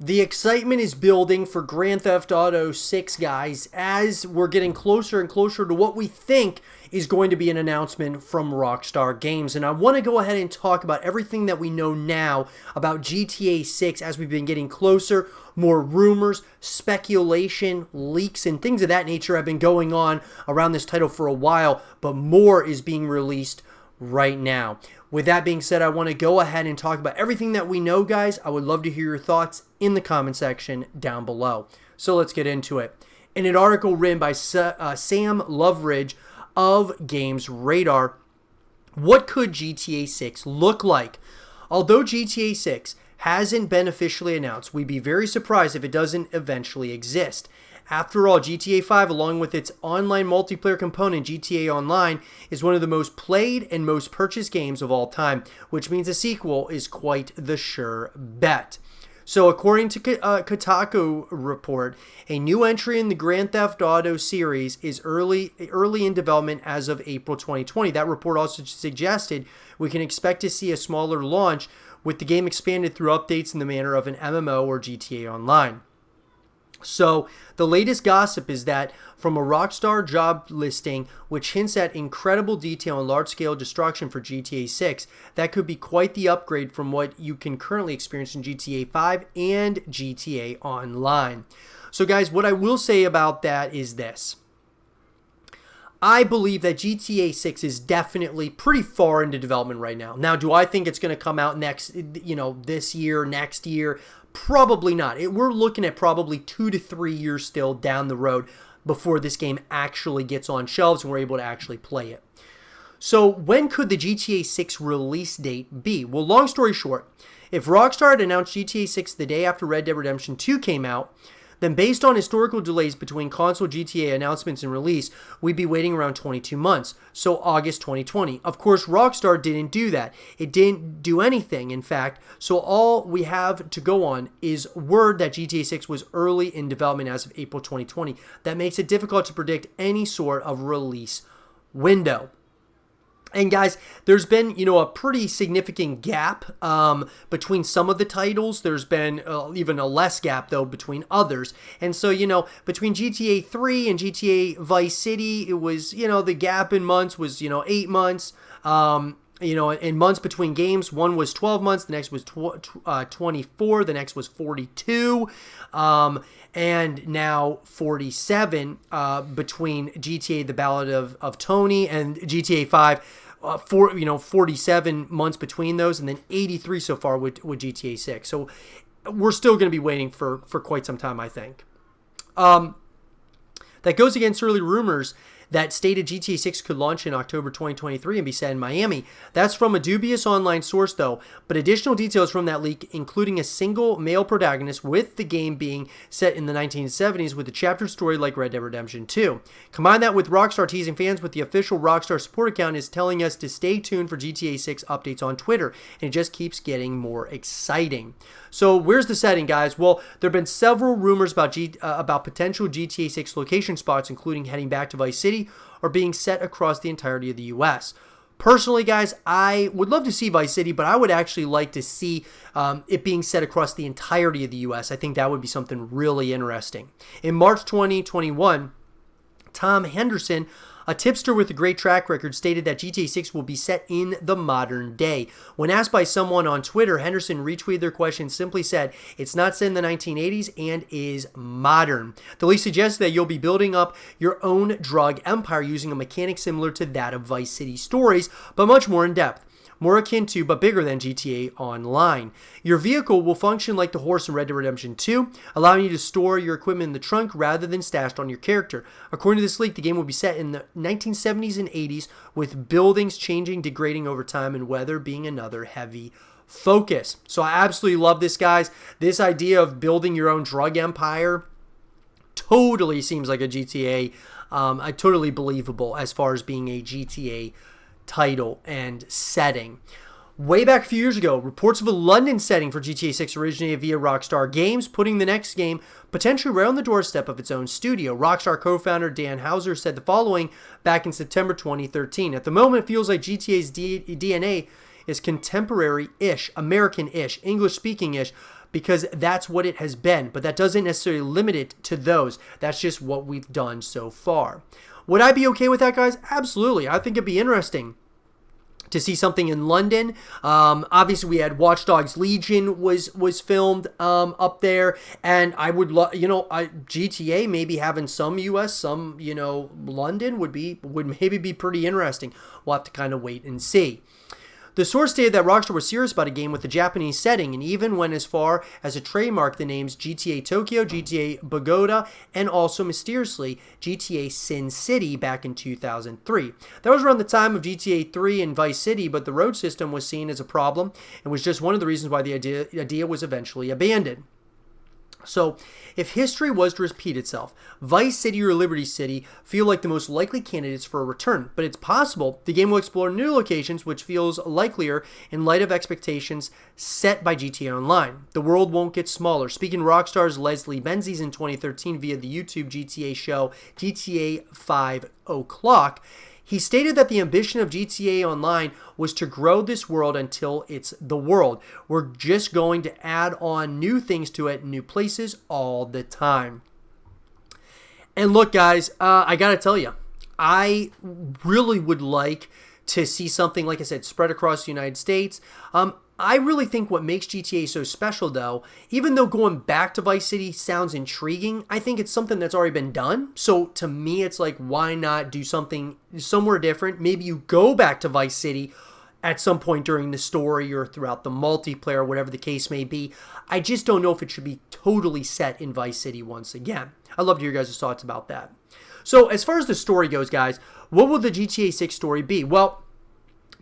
The excitement is building for Grand Theft Auto 6, guys, as we're getting closer and closer to what we think is going to be an announcement from Rockstar Games. And I want to go ahead and talk about everything that we know now about GTA 6 as we've been getting closer. More rumors, speculation, leaks, and things of that nature have been going on around this title for a while, but more is being released right now. With that being said, I want to go ahead and talk about everything that we know, guys. I would love to hear your thoughts in the comment section down below. So let's get into it. In an article written by Sam Loveridge of Games Radar, what could GTA 6 look like? Although GTA 6 hasn't been officially announced, we'd be very surprised if it doesn't eventually exist. After all, GTA 5, along with its online multiplayer component, GTA Online, is one of the most played and most purchased games of all time, which means a sequel is quite the sure bet. So according to Kotaku report, a new entry in the Grand Theft Auto series is early in development as of April 2020. That report also suggested we can expect to see a smaller launch with the game expanded through updates in the manner of an MMO or GTA Online. So the latest gossip is that from a Rockstar job listing, which hints at incredible detail and large-scale destruction for GTA 6, that could be quite the upgrade from what you can currently experience in GTA 5 and GTA Online. So guys, what I will say about that is this. I believe that GTA 6 is definitely pretty far into development right now. Now, do I think it's going to come out this year, next year? Probably not. We're looking at probably 2 to 3 years still down the road before this game actually gets on shelves and we're able to actually play it. So when could the GTA 6 release date be? Well, long story short, if Rockstar had announced GTA 6 the day after Red Dead Redemption 2 came out, then based on historical delays between console GTA announcements and release, we'd be waiting around 22 months, so August 2020. Of course, Rockstar didn't do that. It didn't do anything, in fact, so all we have to go on is word that GTA 6 was early in development as of April 2020. That makes it difficult to predict any sort of release window. And guys, there's been, a pretty significant gap between some of the titles. There's been even a less gap, though, between others. And so, between GTA 3 and GTA Vice City, it was, the gap in months was, 8 months. In months between games, one was 12 months, the next was 24, the next was 42, and now 47 between GTA The Ballad of Tony and GTA 5. 47 months between those, and then 83 so far with GTA 6. So we're still going to be waiting for quite some time, I think. That goes against early rumors that stated GTA 6 could launch in October 2023 and be set in Miami. That's from a dubious online source, though, but additional details from that leak, including a single male protagonist, with the game being set in the 1970s with a chapter story like Red Dead Redemption 2. Combine that with Rockstar teasing fans with the official Rockstar support account is telling us to stay tuned for GTA 6 updates on Twitter, and it just keeps getting more exciting. So where's the setting, guys? Well, there have been several rumors about potential GTA 6 location spots, including heading back to Vice City, or being set across the entirety of the U.S. Personally, guys, I would love to see Vice City, but I would actually like to see it being set across the entirety of the U.S. I think that would be something really interesting. In March 2021, Tom Henderson, a tipster with a great track record, stated that GTA 6 will be set in the modern day. When asked by someone on Twitter, Henderson retweeted their question and simply said, "It's not set in the 1980s and is modern." The leak suggests that you'll be building up your own drug empire using a mechanic similar to that of Vice City Stories, but much more in depth. More akin to, but bigger than, GTA Online. Your vehicle will function like the horse in Red Dead Redemption 2, allowing you to store your equipment in the trunk rather than stashed on your character. According to this leak, the game will be set in the 1970s and 80s, with buildings changing, degrading over time, and weather being another heavy focus. So I absolutely love this, guys. This idea of building your own drug empire totally seems like a GTA, totally believable as far as being a GTA title and setting. Way back a few years ago, reports of a London setting for GTA 6 originated via Rockstar Games, putting the next game potentially right on the doorstep of its own studio. Rockstar co-founder Dan Houser said the following back in September 2013. "At the moment, it feels like GTA's DNA is contemporary-ish, American-ish, English-speaking-ish, because that's what it has been. But that doesn't necessarily limit it to those. That's just what we've done so far. Would I be okay with that, guys? Absolutely. I think it'd be interesting to see something in London. Obviously, we had Watch Dogs Legion was filmed up there, and I would love, GTA maybe having some US, some London would maybe be pretty interesting. We'll have to kind of wait and see. The source stated that Rockstar was serious about a game with a Japanese setting and even went as far as to trademark the names GTA Tokyo, GTA Bogota, and also mysteriously GTA Sin City back in 2003. That was around the time of GTA 3 and Vice City, but the road system was seen as a problem and was just one of the reasons why the idea was eventually abandoned. So, if history was to repeat itself, Vice City or Liberty City feel like the most likely candidates for a return, but it's possible the game will explore new locations, which feels likelier in light of expectations set by GTA Online. The world won't get smaller. Speaking of Rockstar's Leslie Benzies in 2013 via the YouTube GTA show GTA 5 O'Clock, he stated that the ambition of GTA Online was to grow this world until it's the world. We're just going to add on new things to it, new places all the time. And look, guys, I got to tell you, I really would like to see something, like I said, spread across the United States. I really think what makes GTA so special, though, even though going back to Vice City sounds intriguing, I think it's something that's already been done. So to me, it's like, why not do something somewhere different? Maybe you go back to Vice City at some point during the story or throughout the multiplayer, whatever the case may be. I just don't know if it should be totally set in Vice City once again. I'd love to hear your guys' thoughts about that. So as far as the story goes, guys, what will the GTA 6 story be? Well,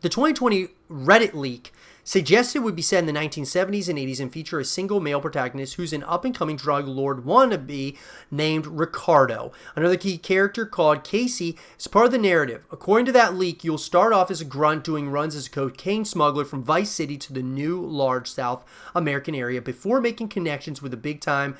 the 2020 Reddit leak suggested it would be set in the 1970s and 80s and feature a single male protagonist who's an up-and-coming drug lord wannabe named Ricardo. Another key character called Casey is part of the narrative. According to that leak, you'll start off as a grunt doing runs as a cocaine smuggler from Vice City to the new large South American area before making connections with big-time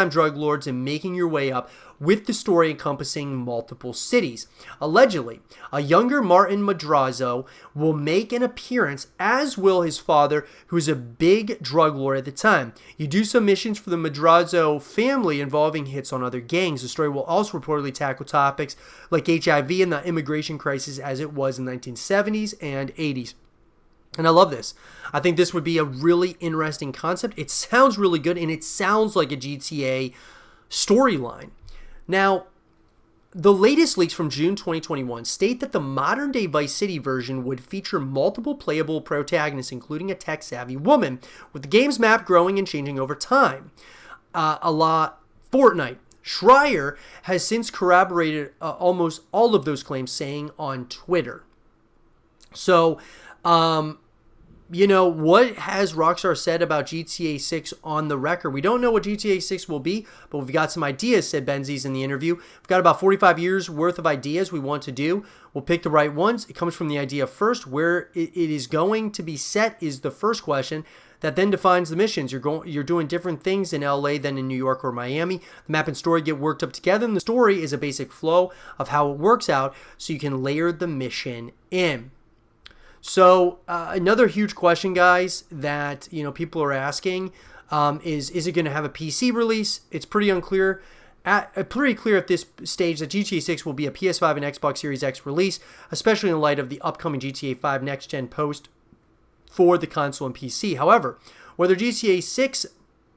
drug lords and making your way up, with the story encompassing multiple cities. Allegedly, a younger Martin Madrazo will make an appearance, as will his father, who's a big drug lord at the time. You do some missions for the Madrazo family involving hits on other gangs. The story will also reportedly tackle topics like HIV and the immigration crisis as it was in the 1970s and 80s. And I love this. I think this would be a really interesting concept. It sounds really good, and it sounds like a GTA storyline. Now, the latest leaks from June 2021 state that the modern-day Vice City version would feature multiple playable protagonists, including a tech-savvy woman, with the game's map growing and changing over time. A la Fortnite. Schreier has since corroborated almost all of those claims, saying on Twitter. So, what has Rockstar said about GTA 6 on the record? We don't know what GTA 6 will be, but we've got some ideas, said Benzies in the interview. We've got about 45 years worth of ideas we want to do. We'll pick the right ones. It comes from the idea first. Where it is going to be set is the first question. That then defines the missions. You're doing different things in LA than in New York or Miami. The map and story get worked up together, and the story is a basic flow of how it works out so you can layer the mission in. So another huge question, guys, that people are asking is it going to have a PC release? It's pretty unclear. Pretty clear at this stage that GTA 6 will be a PS5 and Xbox Series X release, especially in light of the upcoming GTA 5 next-gen post for the console and PC. However, whether GTA 6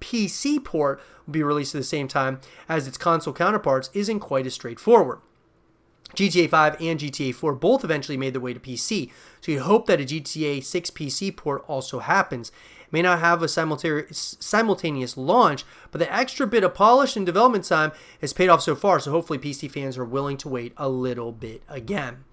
PC port will be released at the same time as its console counterparts isn't quite as straightforward. GTA 5 and GTA 4 both eventually made their way to PC, so you'd hope that a GTA 6 PC port also happens. It may not have a simultaneous launch, but the extra bit of polish and development time has paid off so far, so hopefully PC fans are willing to wait a little bit again.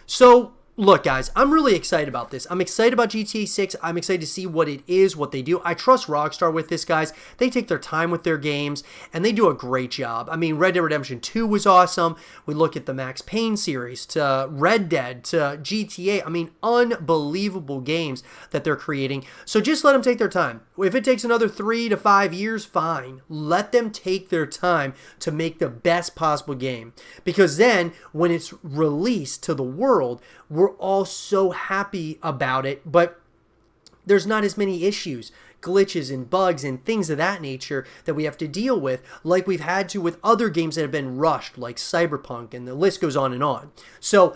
So, look, guys, I'm really excited about this. I'm excited about GTA 6. I'm excited to see what it is, what they do. I trust Rockstar with this, guys. They take their time with their games, and they do a great job. I mean, Red Dead Redemption 2 was awesome. We look at the Max Payne series, to Red Dead, to GTA. I mean, unbelievable games that they're creating. So just let them take their time. If it takes another 3 to 5 years, fine. Let them take their time to make the best possible game. Because then, when it's released to the world, we're all so happy about it, but there's not as many issues. glitches and bugs and things of that nature that we have to deal with, like we've had to with other games that have been rushed, like Cyberpunk, and the list goes on and on. So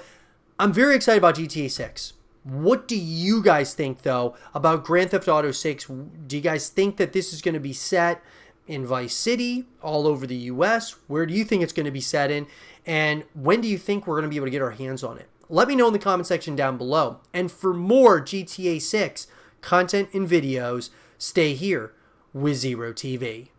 I'm very excited about GTA 6. What do you guys think, though, about Grand Theft Auto 6? Do you guys think that this is going to be set in Vice City, all over the U.S.? Where do you think it's going to be set in? And when do you think we're going to be able to get our hands on it? Let me know in the comment section down below. And for more GTA 6 content and videos, stay here with Zero TV.